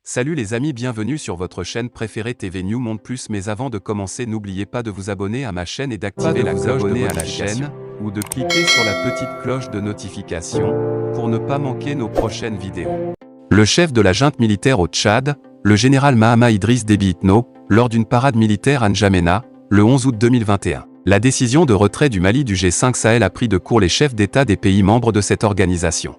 Salut les amis, bienvenue sur votre chaîne préférée TV New Monde Plus. Mais avant de commencer, n'oubliez pas de vous abonner à ma chaîne et d'activer la cloche à la chaîne, ou de cliquer sur la petite cloche de notification, pour ne pas manquer nos prochaines vidéos. Le chef de la junte militaire au Tchad, le général Mahama Idriss Déby Itno, lors d'une parade militaire à N'Djamena, le 11 août 2021. La décision de retrait du Mali du G5 Sahel a pris de court les chefs d'État des pays membres de cette organisation.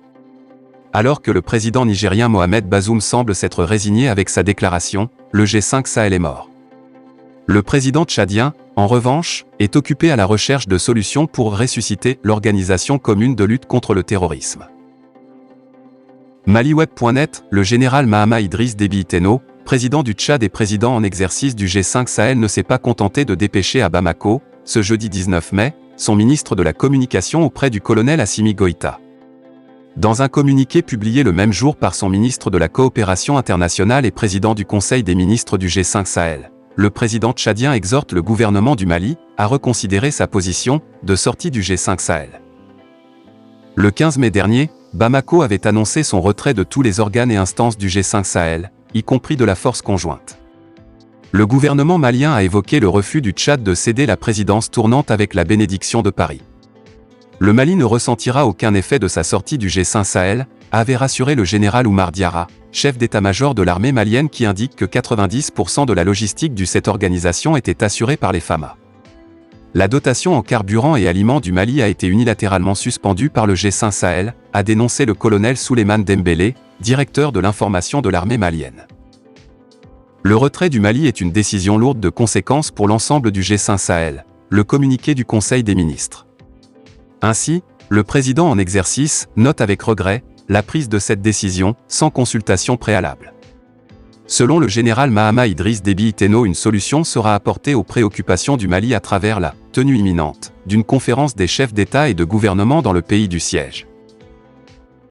Alors que le président nigérien Mohamed Bazoum semble s'être résigné avec sa déclaration, le G5 Sahel est mort. Le président tchadien, en revanche, est occupé à la recherche de solutions pour ressusciter l'organisation commune de lutte contre le terrorisme. Maliweb.net, le général Mahama Idriss Déby Itno, président du Tchad et président en exercice du G5 Sahel, ne s'est pas contenté de dépêcher à Bamako, ce jeudi 19 mai, son ministre de la Communication auprès du colonel Assimi Goïta. Dans un communiqué publié le même jour par son ministre de la Coopération internationale et président du Conseil des ministres du G5 Sahel, le président tchadien exhorte le gouvernement du Mali à reconsidérer sa position de sortie du G5 Sahel. Le 15 mai dernier, Bamako avait annoncé son retrait de tous les organes et instances du G5 Sahel, y compris de la force conjointe. Le gouvernement malien a évoqué le refus du Tchad de céder la présidence tournante avec la bénédiction de Paris. Le Mali ne ressentira aucun effet de sa sortie du G5 Sahel, avait rassuré le général Oumar Diarra, chef d'état-major de l'armée malienne, qui indique que 90% de la logistique de cette organisation était assurée par les FAMA. La dotation en carburant et aliments du Mali a été unilatéralement suspendue par le G5 Sahel, a dénoncé le colonel Souleymane Dembélé, directeur de l'information de l'armée malienne. Le retrait du Mali est une décision lourde de conséquences pour l'ensemble du G5 Sahel, le communiqué du Conseil des ministres. Ainsi, le président en exercice note avec regret la prise de cette décision sans consultation préalable. Selon le général Mahama Idriss Déby Itno, une solution sera apportée aux préoccupations du Mali à travers la tenue imminente d'une conférence des chefs d'État et de gouvernement dans le pays du siège.